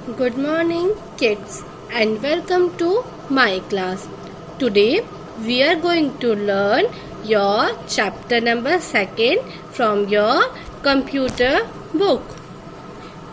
Good morning, kids, and welcome to my class. Today, we are going to learn your chapter number 2 from your computer book.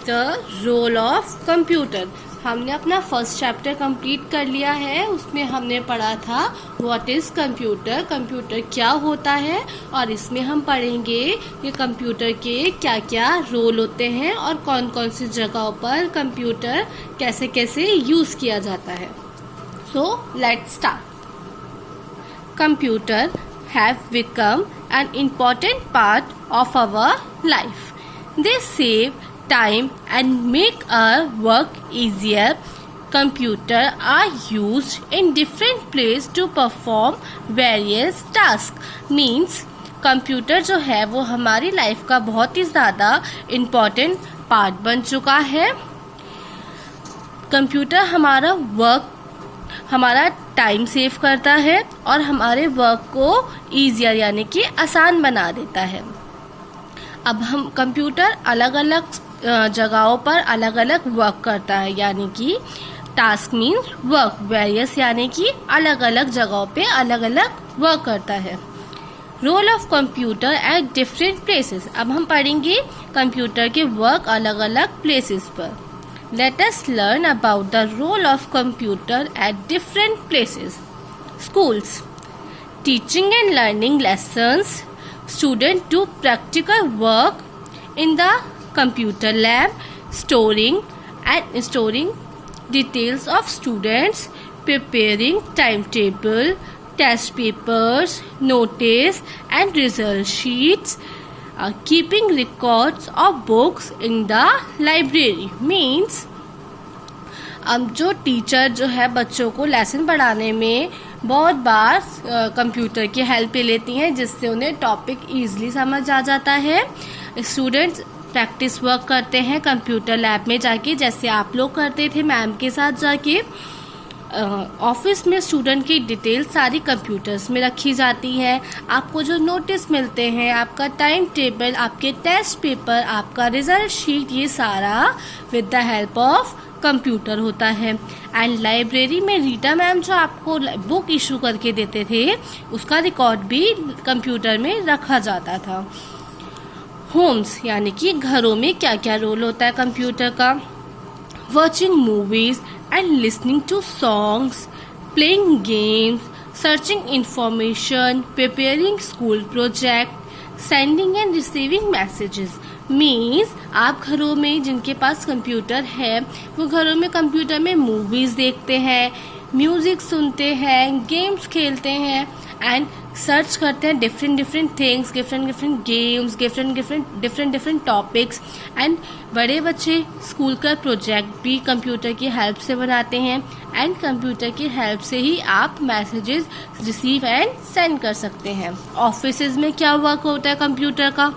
The role of computer. हमने अपना first chapter complete कर लिया है. उसमें हमने पढ़ा था what is computer, computer क्या होता है, और इसमें हम पढ़ेंगे कि कंप्यूटर के क्या क्या रोल होते हैं और कौन कौन सी जगहों पर कंप्यूटर कैसे कैसे यूज किया जाता है. So let's start. Computer have become an important part of our life. They save time and make our work easier. Computers are used in different places to perform various tasks. Means computer जो है वो हमारी life का बहुत ही ज़्यादा important part बन चुका है. कंप्यूटर हमारा टाइम सेव करता है और हमारे वर्क को ईजियर यानी कि आसान बना देता है. अब हम कंप्यूटर अलग अलग जगहों पर अलग अलग वर्क करता है, यानी कि टास्क मीन्स वर्क, वेरियस यानी कि अलग अलग जगहों पे अलग अलग वर्क करता है. Role of computer at different places. अब हम पढ़ेंगे कंप्यूटर के वर्क अलग अलग प्लेसेस पर. Let us learn about the role of computer at different places. Schools. Teaching and learning lessons. Students do practical work in the computer lab, storing details of students, preparing timetable, test papers, notice and result sheets, keeping records of books in the library. Means अब जो teacher जो है बच्चों को lesson पढ़ाने में बहुत बार computer की हेल्प ले लेती हैं, जिससे उन्हें टॉपिक ईजिली समझ आ जाता है. स्टूडेंट्स प्रैक्टिस वर्क करते हैं कंप्यूटर लैब में जाके, जैसे आप लोग करते थे मैम के साथ जाके. ऑफिस में स्टूडेंट की डिटेल सारी कंप्यूटर्स में रखी जाती है. आपको जो नोटिस मिलते हैं, आपका टाइम टेबल, आपके टेस्ट पेपर, आपका रिजल्ट शीट, ये सारा with the help of computer होता है. एंड लाइब्रेरी में रीटा मैम जो आपको बुक इशू करके देते थे, उसका रिकॉर्ड भी कंप्यूटर में रखा जाता था. होम्स यानी कि घरों में क्या क्या रोल होता है कंप्यूटर का. Watching movies and listening to songs, playing games, searching information, preparing school project, sending and receiving messages. Means आप घरों में जिनके पास कंप्यूटर है वो घरों में कंप्यूटर में मूवीज देखते हैं, म्यूजिक सुनते हैं, गेम्स खेलते हैं एंड सर्च करते हैं different things, different games, different topics. And बड़े बच्चे स्कूल का प्रोजेक्ट भी कंप्यूटर की हेल्प से बनाते हैं. एंड कंप्यूटर की हेल्प से ही आप मैसेजेस रिसीव एंड सेंड कर सकते हैं. ऑफिसेज में क्या वर्क होता है कंप्यूटर का.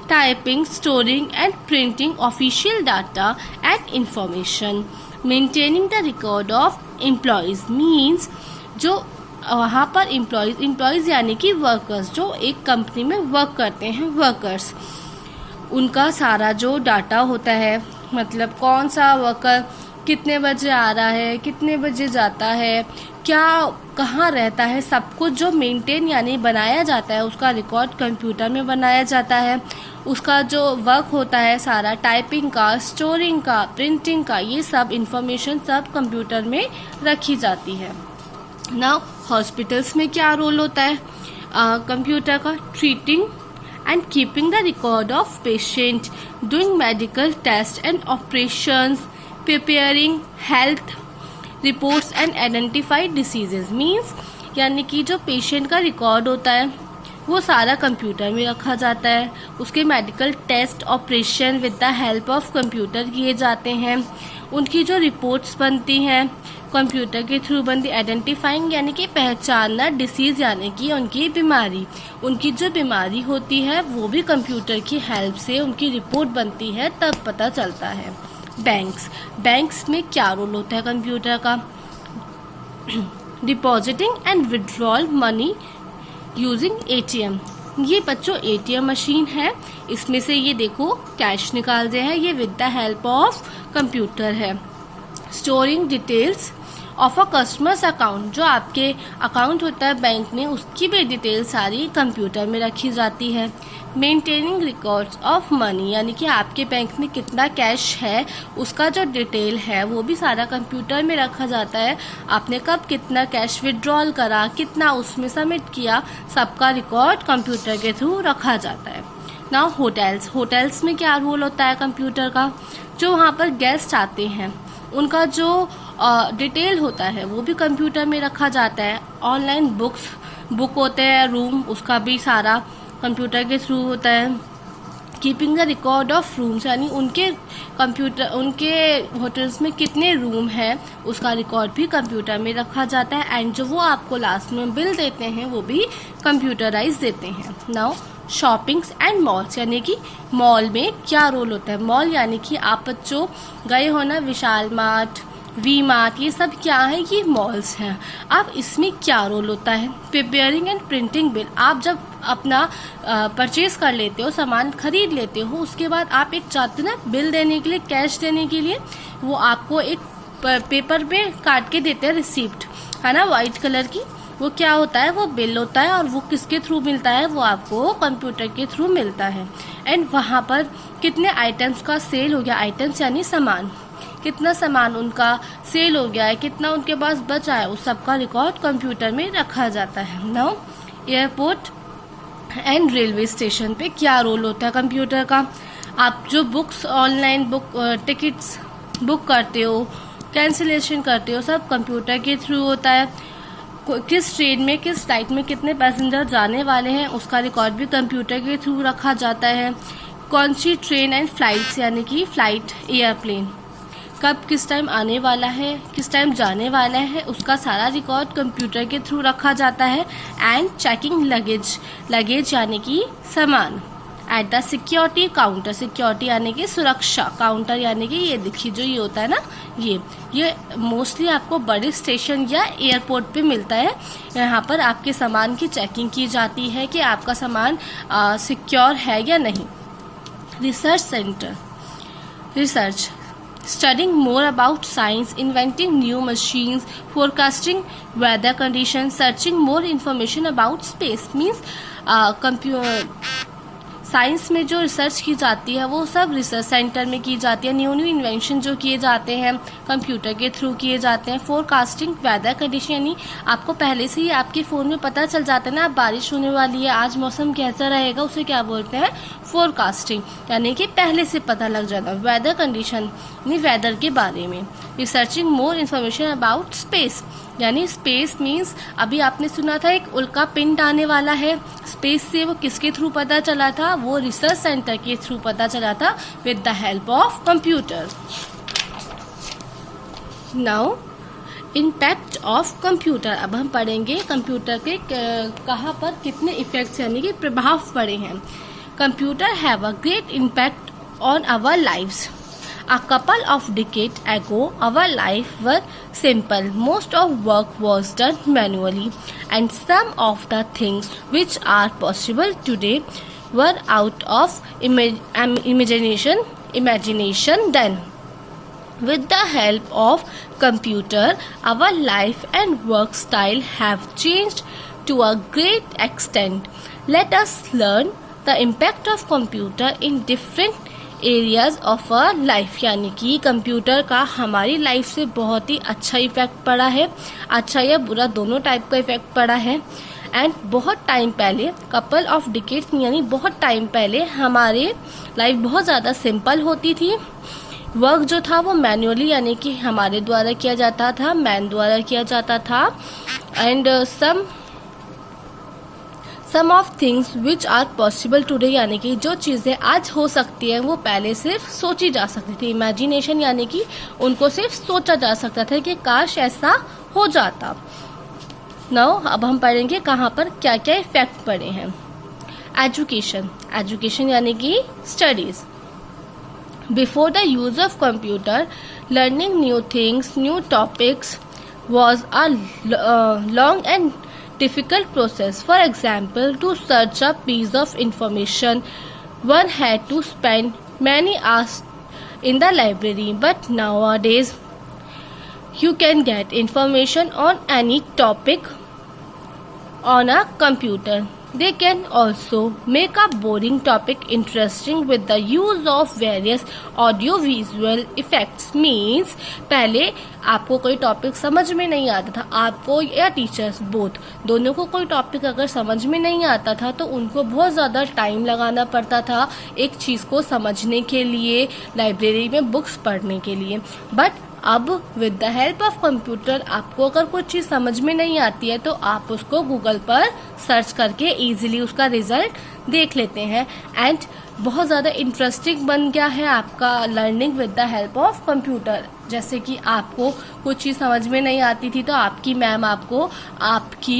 Typing, storing and printing official data and information. Maintaining the record of employees. Means जो वहाँ पर एम्प्लॉयज यानी कि वर्कर्स जो एक कंपनी में वर्क करते हैं, वर्कर्स, उनका सारा जो डाटा होता है, मतलब कौन सा वर्कर कितने बजे आ रहा है, कितने बजे जाता है, क्या कहाँ रहता है, सब कुछ जो मेंटेन यानी बनाया जाता है, उसका रिकॉर्ड कंप्यूटर में बनाया जाता है. उसका जो वर्क होता है सारा टाइपिंग का, स्टोरिंग का, प्रिंटिंग का, ये सब इंफॉर्मेशन सब कंप्यूटर में रखी जाती है. नाउ हॉस्पिटल्स में क्या रोल होता है कंप्यूटर का. Treating and keeping the record of patient, doing medical test and operations, preparing health reports and identified diseases. Means यानी कि जो पेशेंट का रिकॉर्ड होता है वो सारा कंप्यूटर में रखा जाता है. उसके medical test, operation with the help of computer किए जाते हैं. उनकी जो रिपोर्ट्स बनती हैं कंप्यूटर के थ्रू बनती. आइडेंटिफाइंग यानी कि पहचानना, डिसीज यानी कि उनकी बीमारी, उनकी जो बीमारी होती है वो भी कंप्यूटर की हेल्प से उनकी रिपोर्ट बनती है, तब पता चलता है. बैंक्स में क्या रोल होता है कंप्यूटर का. Depositing and withdrawal money using ATM. ये बच्चों ATM मशीन है, इसमें से ये देखो कैश निकाल रहे हैं, ये with the help of computer है। Storing details of a customer's account, जो आपके अकाउंट होता है बैंक में, उसकी भी डिटेल सारी कंप्यूटर में रखी जाती है। मेंटेनिंग रिकॉर्ड्स ऑफ मनी, यानी कि आपके बैंक में कितना कैश है उसका जो डिटेल है वो भी सारा कंप्यूटर में रखा जाता है। आपने कब कितना कैश विड्रॉल करा, कितना उसमें सबमिट किया, सबका रिकॉर्ड कंप्यूटर के थ्रू रखा जाता है। नाउ होटल्स में क्या रोल होता है कंप्यूटर का? जो वहाँ पर गेस्ट आते हैं उनका जो डिटेल होता है वो भी कंप्यूटर में रखा जाता है। ऑनलाइन बुक होते हैं रूम, उसका भी सारा कंप्यूटर के थ्रू होता है। Keeping the record of rooms, यानी उनके होटल्स में कितने रूम हैं उसका रिकॉर्ड भी कंप्यूटर में रखा जाता है। एंड जो वो आपको लास्ट में बिल देते हैं वो भी कंप्यूटराइज देते हैं। नाउ शॉपिंग्स एंड मॉल्स, यानी कि मॉल में क्या रोल होता है? मॉल यानी कि आप जो गए हो ना, विशाल मार्ट, वी मार्ट, ये सब क्या है? ये मॉल्स हैं। अब इसमें क्या रोल होता है? प्रिपेयरिंग एंड प्रिंटिंग बिल, आप जब अपना परचेज कर लेते हो, सामान खरीद लेते हो, उसके बाद आप एक चाहते हो ना बिल देने के लिए, कैश देने के लिए, वो आपको एक पेपर पे काट के देते हैं, रिसिप्ट है ना, व्हाइट कलर की। वो क्या होता है? वो बिल होता है। और वो किसके थ्रू मिलता है? वो आपको कंप्यूटर के थ्रू मिलता है। एंड वहाँ पर कितने आइटम्स का सेल हो गया, आइटम्स यानी सामान, कितना सामान उनका सेल हो गया है, कितना उनके पास बचा है, उस सबका रिकॉर्ड कंप्यूटर में रखा जाता है। Now airport and railway station पे क्या रोल होता है कंप्यूटर का? आप जो बुक्स, ऑनलाइन टिकट्स बुक करते हो, कैंसिलेशन करते हो, सब कंप्यूटर के थ्रू होता है। किस ट्रेन में, किस फ्लाइट में कितने पैसेंजर जाने वाले हैं उसका रिकॉर्ड भी कंप्यूटर के थ्रू रखा जाता है। कौन सी ट्रेन एंड फ्लाइट्स, यानी कि फ्लाइट, एयरप्लेन कब किस टाइम आने वाला है, किस टाइम जाने वाला है, उसका सारा रिकॉर्ड कंप्यूटर के थ्रू रखा जाता है। एंड चेकिंग लगेज यानी कि सामान। At the security counter, security यानी कि सुरक्षा, काउंटर यानी कि ये देखिए जो ये होता है ना, ये मोस्टली आपको बड़े स्टेशन या एयरपोर्ट पे मिलता है। यहाँ पर आपके सामान की चेकिंग की जाती है कि आपका सामान सिक्योर है या नहीं। Research centre, research, studying more about science, inventing new machines, forecasting weather conditions, searching more information about space, means science में जो रिसर्च की जाती है वो सब रिसर्च सेंटर में की जाती है। न्यू इन्वेंशन जो किए जाते हैं कंप्यूटर के थ्रू किए जाते हैं। फोरकास्टिंग वेदर कंडीशन, यानी आपको पहले से ही आपके फ़ोन में पता चल जाता है ना, बारिश होने वाली है, आज मौसम कैसा रहेगा, उसे क्या बोलते हैं? फोरकास्टिंग, यानी कि पहले से पता लग जाता है। वेदर कंडीशन यानी वेदर के बारे में। Researching more information about space, यानी स्पेस मीन्स अभी आपने सुना था एक उल्का पिंड आने वाला है, स्पेस से वो किसके थ्रू पता चला था? वो रिसर्च सेंटर के थ्रू पता चला था with the help of computer. Now impact of computer, अब हम पढ़ेंगे कंप्यूटर के कहाँ पर कितने इफेक्ट्स यानी कि प्रभाव पड़े हैं। Computer have a great impact on our lives. A couple of decades ago, our life were simple. Most of work was done manually, and some of the things which are possible today were out of imagination then. With the help of computer, our life and work style have changed to a great extent. Let us learn the impact of computer in different areas of a life, यानी कि computer का हमारी life से बहुत ही अच्छा effect पड़ा है, अच्छा या बुरा दोनों टाइप का इफेक्ट पड़ा है। एंड बहुत टाइम पहले, कपल ऑफ डिकेड्स यानी बहुत टाइम पहले, हमारे लाइफ बहुत ज़्यादा सिंपल होती थी। वर्क जो था वो मैनुअली यानी कि हमारे द्वारा किया जाता था, मैन द्वारा किया जाता था। And some of things which are possible today, यानी कि जो चीज़ें आज हो सकती हैं वो पहले सिर्फ सोची जा सकती थी। इमेजिनेशन यानी कि उनको सिर्फ सोचा जा सकता था कि काश ऐसा हो जाता। नाउ अब हम पढ़ेंगे कहाँ पर क्या क्या इफेक्ट पड़े हैं। एजुकेशन, एजुकेशन यानी कि studies. Before the use of computer, learning new things, new topics was a long and difficult process. For example, to search a piece of information, one had to spend many hours in the library, but nowadays you can get information on any topic on a computer. They can also make a boring topic interesting with the use of various audio visual effects. Means पहले आपको कोई topic समझ में नहीं आता था, आपको या टीचर्स बोथ दोनों को कोई टॉपिक अगर समझ में नहीं आता था तो उनको बहुत ज़्यादा टाइम लगाना पड़ता था एक चीज़ को समझने के लिए, लाइब्रेरी में बुक्स पढ़ने के लिए. बट अब with the help of computer आपको अगर कोई चीज़ समझ में नहीं आती है तो आप उसको गूगल पर सर्च करके इजीली उसका रिजल्ट देख लेते हैं. एंड बहुत ज़्यादा इंटरेस्टिंग बन गया है आपका learning with the help of computer. जैसे कि आपको कोई चीज़ समझ में नहीं आती थी तो आपकी मैम आपको आपकी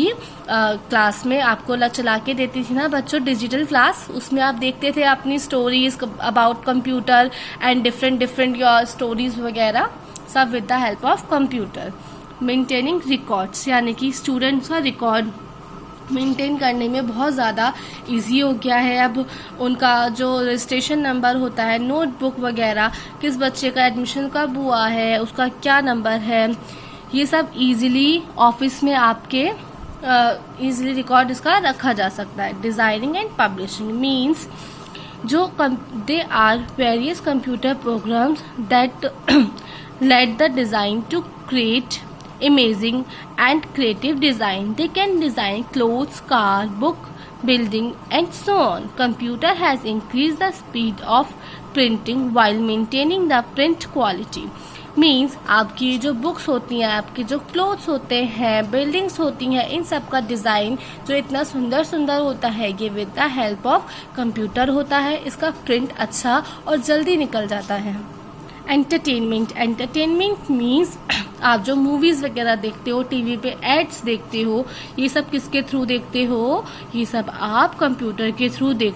क्लास में आपको चला के देती थी ना बच्चों, डिजिटल क्लास. उसमें आप देखते थे अपनी stories about computer and different your stories वगैरह सब with the help of computer. Maintaining records यानी कि स्टूडेंट्स का रिकॉर्ड मेंटेन करने में बहुत ज़्यादा इजी हो गया है. अब उनका जो रजिस्ट्रेशन नंबर होता है, नोटबुक वगैरह, किस बच्चे का एडमिशन कब हुआ है, उसका क्या नंबर है, ये सब इजीली ऑफिस में आपके इजीली रिकॉर्ड इसका रखा जा सकता है. डिज़ाइनिंग एंड पब्लिशिंग मीन्स जो they are various computer programs that let the design to create amazing and creative design. They can design clothes, car, book, building and so on. Computer has increased the speed of printing while maintaining the print quality. Means आपकी जो books होती हैं, आपके जो clothes होते हैं, buildings होती हैं, इन सब का डिज़ाइन जो इतना सुंदर सुंदर होता है ये with the help of computer होता है. इसका प्रिंट अच्छा और जल्दी निकल जाता है. एंटरटेनमेंट मीन्स आप जो मूवीज वगैरह देखते हो, टीवी पे एड्स देखते हो, ये सब किसके थ्रू देखते हो, ये सब आप कंप्यूटर के थ्रू देख